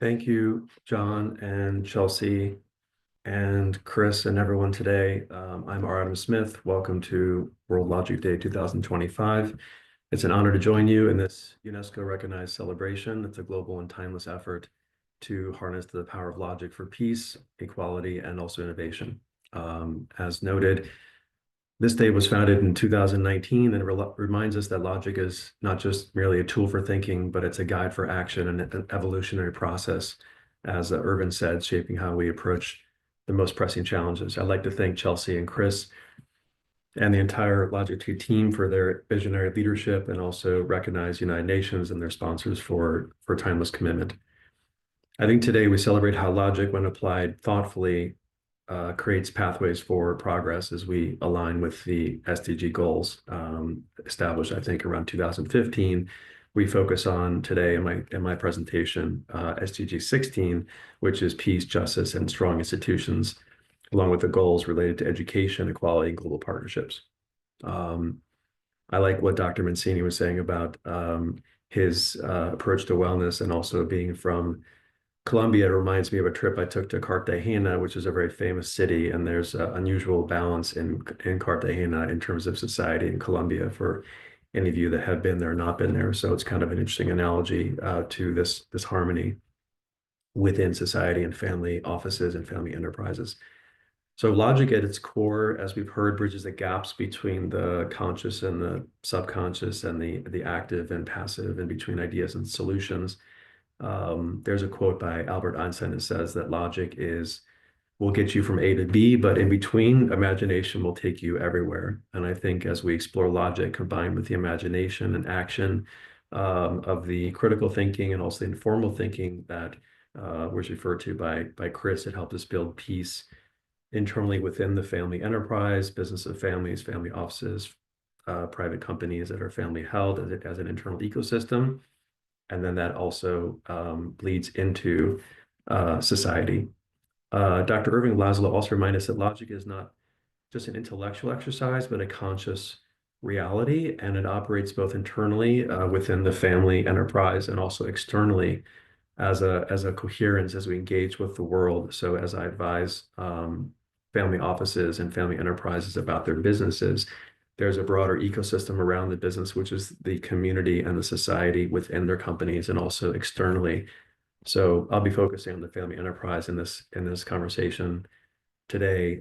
Thank you, John and Chelsea and Chris and everyone today. I'm R. Adam Smith. Welcome to World Logic Day 2025. It's an honor to join you in this UNESCO recognized celebration. It's a global and timeless effort to harness the power of logic for peace, equality, and also innovation. As noted, this day was founded in 2019 and reminds us that logic is not just merely a tool for thinking, but it's a guide for action and an evolutionary process, as Irvin said, shaping how we approach the most pressing challenges. I'd like to thank Chelsea and Chris and the entire Logictry team for their visionary leadership and also recognize United Nations and their sponsors for timeless commitment. I think today we celebrate how logic, when applied thoughtfully, creates pathways for progress as we align with the SDG goals established, I think, around 2015. We focus on today in my presentation SDG 16, which is peace, justice, and strong institutions, along with the goals related to education, equality, and global partnerships. I like what Dr. Mancini was saying about his approach to wellness and also being from Colombia. It reminds me of a trip I took to Cartagena, which is a very famous city, and there's an unusual balance in Cartagena in terms of society in Colombia for any of you that have been there or not been there. So it's kind of an interesting analogy to this harmony within society and family offices and family enterprises. So logic at its core, as we've heard, bridges the gaps between the conscious and the subconscious and the active and passive and between ideas and solutions. There's a quote by Albert Einstein that says that logic will get you from A to B, but in between, imagination will take you everywhere. And I think as we explore logic combined with the imagination and action of the critical thinking and also the informal thinking that was referred to by Chris, it helped us build peace internally within the family enterprise, business of families, family offices, private companies that are family held as an internal ecosystem. And then that also bleeds into society. Dr. Irving Laszlo also reminded us that logic is not just an intellectual exercise, but a conscious reality, and it operates both internally within the family enterprise and also externally as a coherence as we engage with the world. So as I advise family offices and family enterprises about their businesses, there's a broader ecosystem around the business, which is the community and the society within their companies and also externally. So I'll be focusing on the family enterprise in this conversation today,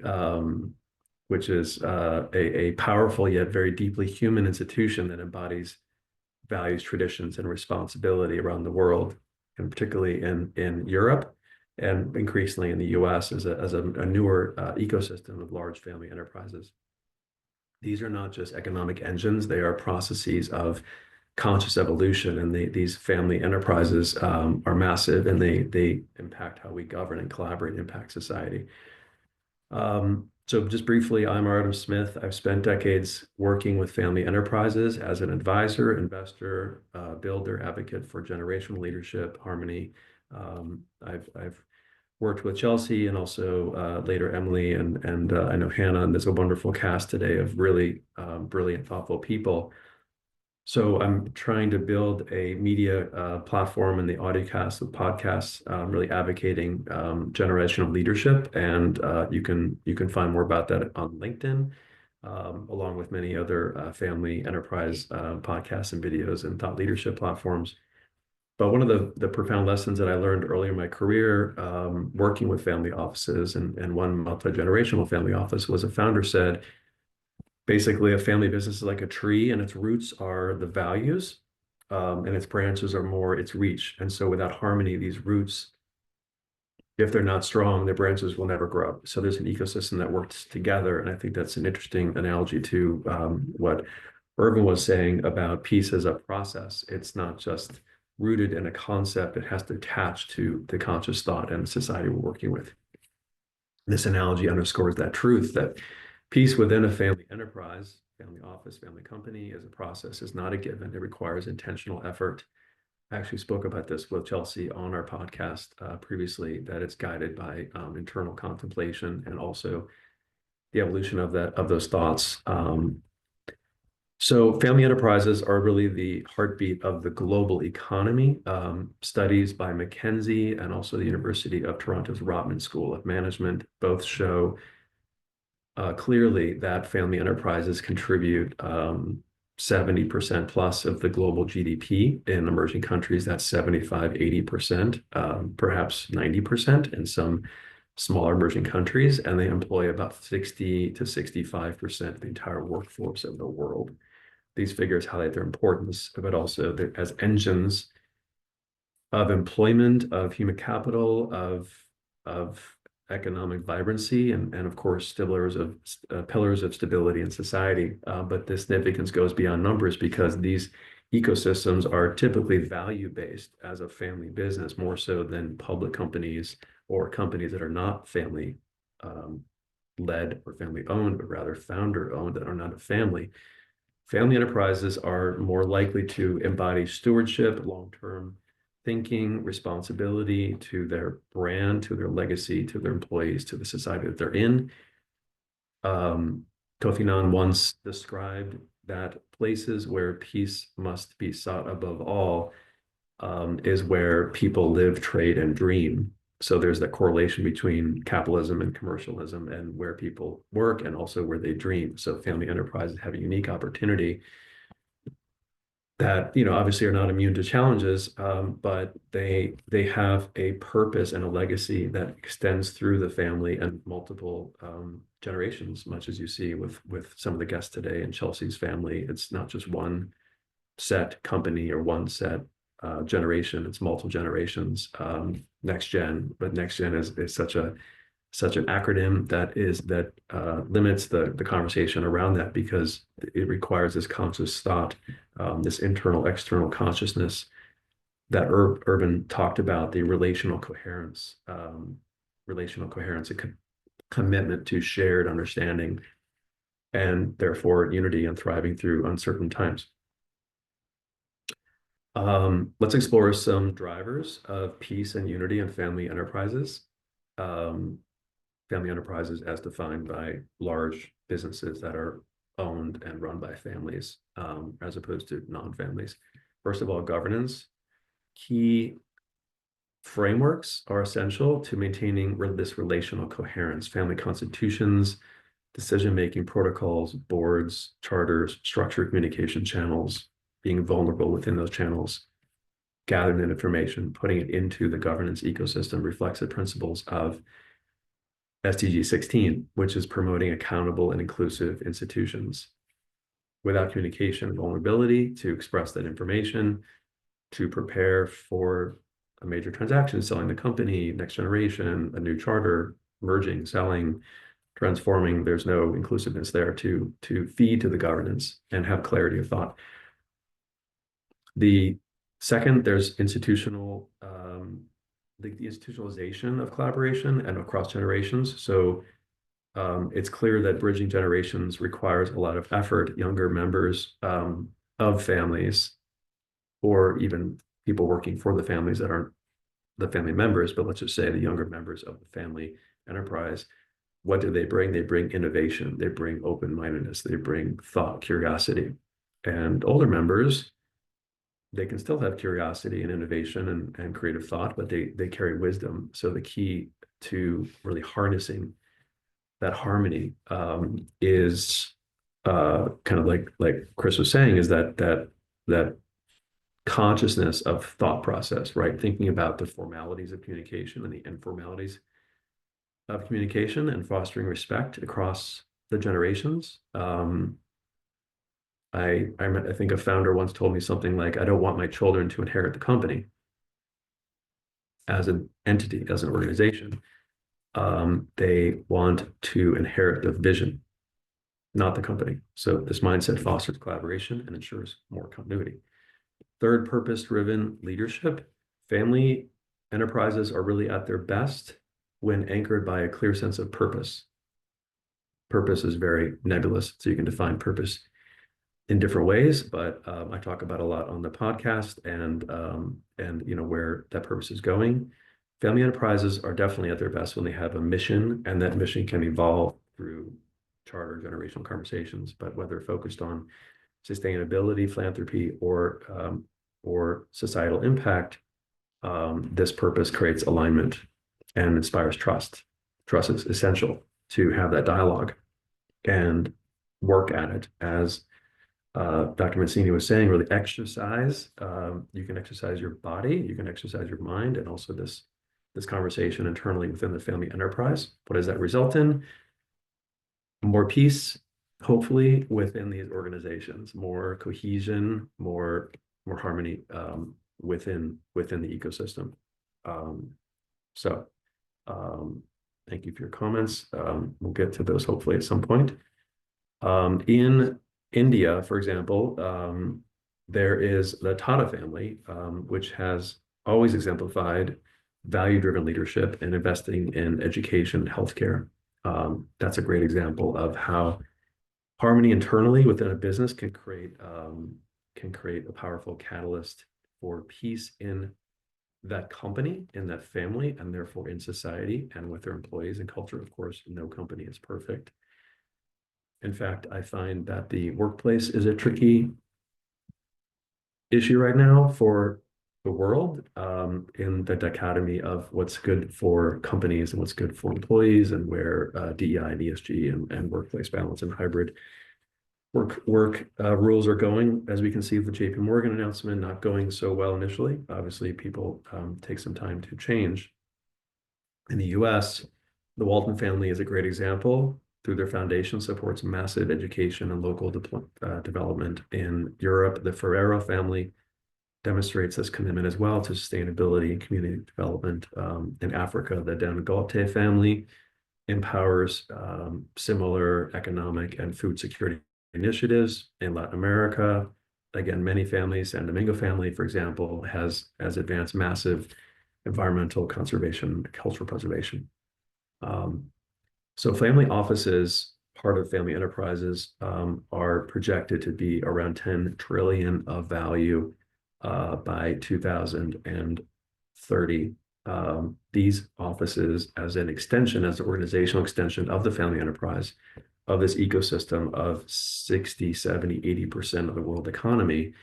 which is a powerful yet very deeply human institution that embodies values, traditions, and responsibility around the world, and particularly in Europe and increasingly in the US as a newer ecosystem of large family enterprises. These are not just economic engines, they are processes of conscious evolution, and these family enterprises are massive, and they impact how we govern and collaborate, impact society. So just briefly, I'm R. Adam Smith. I've spent decades working with family enterprises as an advisor, investor, builder, advocate for generational leadership, harmony. I've worked with Chelsea and also later Emily and I know Hannah, and there's a wonderful cast today of really brilliant, thoughtful people. So I'm trying to build a media platform in the audiocast with podcasts, really advocating generational leadership, and you can find more about that on LinkedIn, along with many other family enterprise podcasts and videos and thought leadership platforms. But one of the profound lessons that I learned earlier in my career, working with family offices and one multi-generational family office, was a founder said, basically, a family business is like a tree, and its roots are the values, and its branches are more its reach. And so without harmony, these roots, if they're not strong, their branches will never grow. So there's an ecosystem that works together. And I think that's an interesting analogy to what Irvin was saying about peace as a process. It's not just rooted in a concept, it has to attach to the conscious thought and society we're working with. This analogy underscores that truth that peace within a family enterprise, family office, family company is a process, is not a given. It requires intentional effort. I actually spoke about this with Chelsea on our podcast previously, that it's guided by internal contemplation and also the evolution of those thoughts. So family enterprises are really the heartbeat of the global economy. Studies by McKinsey and also the University of Toronto's Rotman School of Management both show clearly that family enterprises contribute 70% plus of the global GDP. In emerging countries. That's 75, 80%, perhaps 90% in some smaller emerging countries, and they employ about 60 to 65% of the entire workforce of the world. These figures highlight their importance, but also as engines of employment, of human capital, of economic vibrancy, and of course pillars of stability in society. But the significance goes beyond numbers because these ecosystems are typically value-based as a family business, more so than public companies or companies that are not family led or family owned, but rather founder owned that are not a family. Family enterprises are more likely to embody stewardship, long-term thinking, responsibility to their brand, to their legacy, to their employees, to the society that they're in. Kofi Annan once described that places where peace must be sought above all is where people live, trade, and dream. So there's that correlation between capitalism and commercialism and where people work and also where they dream. So family enterprises have a unique opportunity that, obviously are not immune to challenges, but they have a purpose and a legacy that extends through the family and multiple generations, much as you see with some of the guests today in Chelsea's family. It's not just one set company or one set generation, it's multiple generations. Next gen, but next gen is such an acronym that limits the conversation around that because it requires this conscious thought, this internal external consciousness that Urban talked about, the relational coherence, a commitment to shared understanding, and therefore unity and thriving through uncertain times. Let's explore some drivers of peace and unity in family enterprises. Family enterprises as defined by large businesses that are owned and run by families, as opposed to non-families. First of all, governance. Key frameworks are essential to maintaining this relational coherence. Family constitutions, decision-making protocols, boards, charters, structured communication channels, being vulnerable within those channels, gathering that information, putting it into the governance ecosystem reflects the principles of SDG 16, which is promoting accountable and inclusive institutions. Without communication and vulnerability to express that information, to prepare for a major transaction, selling the company, next generation, a new charter, merging, selling, transforming, there's no inclusiveness there to feed to the governance and have clarity of thought. The second, there's the institutionalization of collaboration and across generations. So it's clear that bridging generations requires a lot of effort. Younger members of families, or even people working for the families that aren't the family members, but let's just say the younger members of the family enterprise, what do they bring? They bring innovation, they bring open-mindedness, they bring thought, curiosity. And older members, they can still have curiosity and innovation and creative thought, but they carry wisdom. So the key to really harnessing that harmony is kind of like Chris was saying, is that consciousness of thought process, right? Thinking about the formalities of communication and the informalities of communication and fostering respect across the generations. I think a founder once told me something like, I don't want my children to inherit the company as an entity, as an organization. They want to inherit the vision, not the company. So this mindset fosters collaboration and ensures more continuity. Third, purpose-driven leadership. Family enterprises are really at their best when anchored by a clear sense of purpose. Purpose is very nebulous, so you can define purpose in different ways, but I talk about a lot on the podcast and where that purpose is going. Family enterprises are definitely at their best when they have a mission, and that mission can evolve through charter generational conversations, but whether focused on sustainability, philanthropy, or societal impact, this purpose creates alignment and inspires trust. Trust is essential to have that dialogue and work at it. As Dr. Mancini was saying, really exercise. You can exercise your body, you can exercise your mind, and also this conversation internally within the family enterprise. What does that result in? More peace, hopefully, within these organizations, more cohesion, more harmony within the ecosystem. So thank you for your comments. We'll get to those hopefully at some point. In India, for example, there is the Tata family, which has always exemplified value-driven leadership and investing in education and healthcare. That's a great example of how harmony internally within a business can create a powerful catalyst for peace in that company, in that family, and therefore in society and with their employees and culture. Of course, no company is perfect. In fact, I find that the workplace is a tricky issue right now for the world, in the dichotomy of what's good for companies and what's good for employees, and where DEI and ESG and workplace balance and hybrid work rules are going. As we can see with the JP Morgan announcement, not going so well initially. Obviously, people take some time to change. In the US, the Walton family is a great example. Through their foundation, supports massive education and local development. In Europe, the Ferrero family demonstrates this commitment as well to sustainability and community development. In Africa, the Dangote family empowers similar economic and food security initiatives. In Latin America, again, many families, San Domingo family, for example, has advanced massive environmental conservation, cultural preservation. So family offices, part of family enterprises, are projected to be around 10 trillion of value by 2030. These offices, as an extension, as an organizational extension of the family enterprise, of this ecosystem of 60, 70, 80% of the world economy,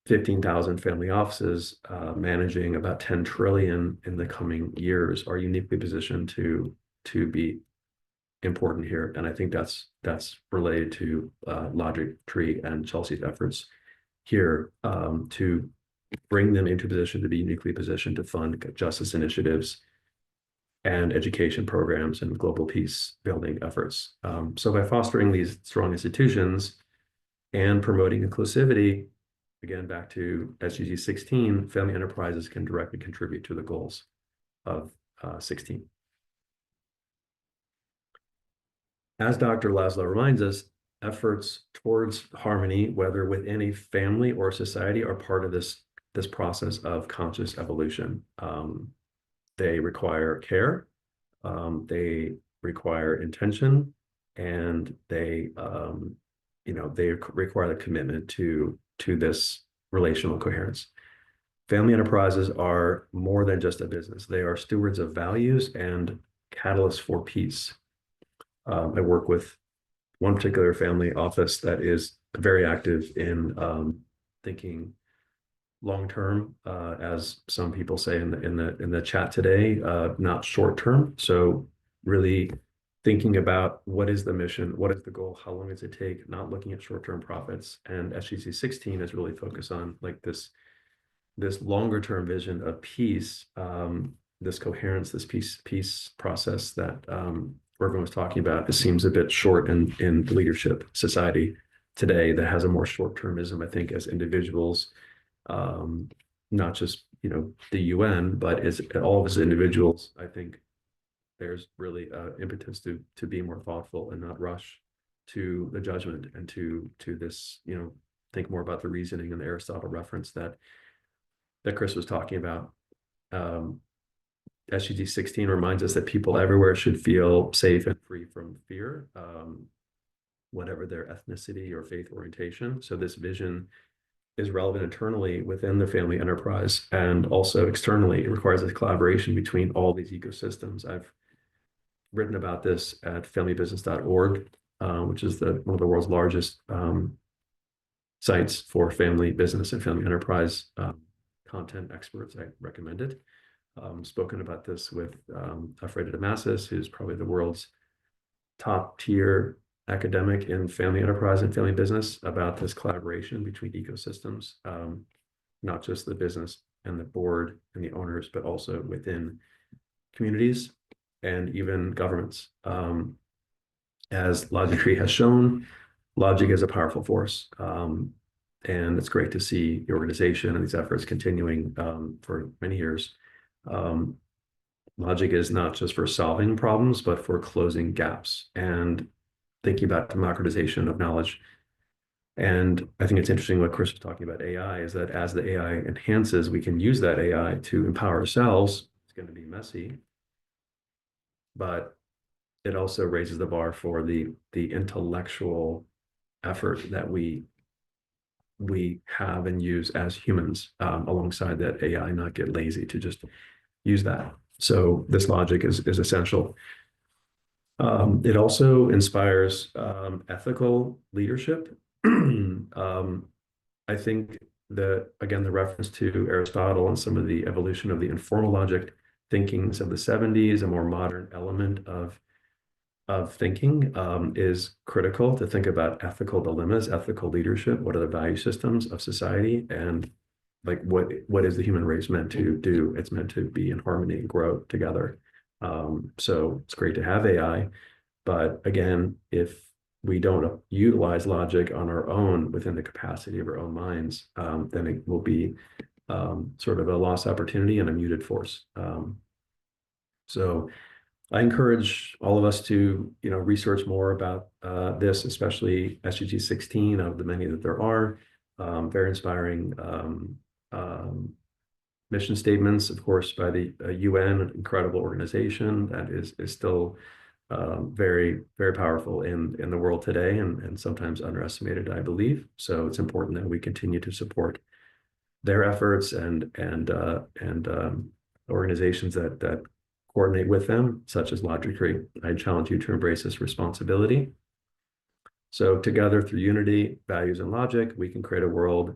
15,000 family offices managing about 10 trillion in the coming years, are uniquely positioned to be important here. And I think that's related to Logictry and Chelsea's efforts here to bring them into position to be uniquely positioned to fund justice initiatives and education programs and global peace building efforts. So by fostering these strong institutions and promoting inclusivity, again, back to SDG 16, family enterprises can directly contribute to the goals of 16. As Dr. Laszlo reminds us, efforts towards harmony, whether within a family or society, are part of this process of conscious evolution. They require care, they require intention, and they require the commitment to this relational coherence. Family enterprises are more than just a business. They are stewards of values and catalysts for peace. I work with one particular family office that is very active in thinking long term, as some people say in the chat today, not short term. So really thinking about what is the mission, what is the goal, how long does it take, not looking at short term profits. And SGC 16 is really focused on like this longer term vision of peace, this coherence, this peace process that everyone was talking about. It seems a bit short in leadership society today that has a more short-termism, I think, as individuals, not just the UN, but as all of us individuals. I think there's really impetus to be more thoughtful and not rush to the judgment, and to this, think more about the reasoning and the Aristotle reference that Chris was talking about. SDG 16 reminds us that people everywhere should feel safe and free from fear, whatever their ethnicity or faith orientation. So this vision is relevant internally within the family enterprise, and also externally. It requires a collaboration between all these ecosystems. I've written about this at familybusiness.org. which is one of the world's largest sites for family business and family enterprise content experts. I recommend it. Spoken about this with Alfredo Damasis, who's probably the world's top tier academic in family enterprise and family business, about this collaboration between ecosystems, not just the business and the board and the owners, but also within communities and even governments. As Logictry has shown, logic is a powerful force. And it's great to see the organization and these efforts continuing for many years. Logic is not just for solving problems, but for closing gaps and thinking about democratization of knowledge. And I think it's interesting what Chris was talking about AI, is that as the AI enhances, we can use that AI to empower ourselves. It's going to be messy, but it also raises the bar for the intellectual effort that we have and use as humans, alongside that AI, not get lazy to just use that. So this logic is essential. It also inspires ethical leadership. I think that, again, the reference to Aristotle and some of the evolution of the informal logic thinkings of the 70s, a more modern element of thinking, is critical to think about ethical dilemmas, ethical leadership. What are the value systems of society? And like, what is the human race meant to do? It's meant to be in harmony and grow together. So it's great to have AI, but again, if we don't utilize logic on our own within the capacity of our own minds, then it will be sort of a lost opportunity and a muted force. So I encourage all of us to, research more about this, especially SDG 16 of the many that there are. Very inspiring mission statements, of course, by the UN, an incredible organization that is still very, very powerful in the world today, and sometimes underestimated, I believe. So it's important that we continue to support their efforts and organizations that coordinate with them, such as Logictry. I challenge you to embrace this responsibility. So together, through unity, values, and logic, we can create a world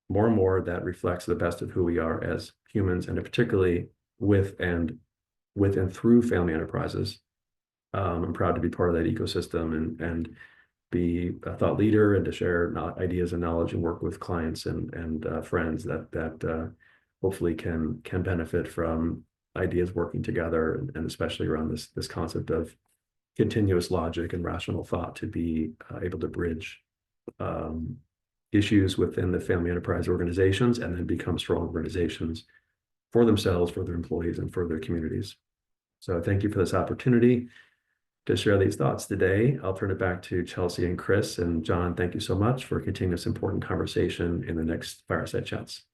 more and more that reflects the best of who we are as humans, and particularly with and through family enterprises. I'm proud to be part of that ecosystem and be a thought leader, and to share ideas and knowledge and work with clients and friends that hopefully can benefit from ideas working together, and especially around this concept of continuous logic and rational thought, to be able to bridge issues within the family enterprise organizations and then become strong organizations for themselves, for their employees, and for their communities. So thank you for this opportunity to share these thoughts today. I'll turn it back to Chelsea and Chris. And John, thank you so much for continuing this important conversation in the next Fireside Chats.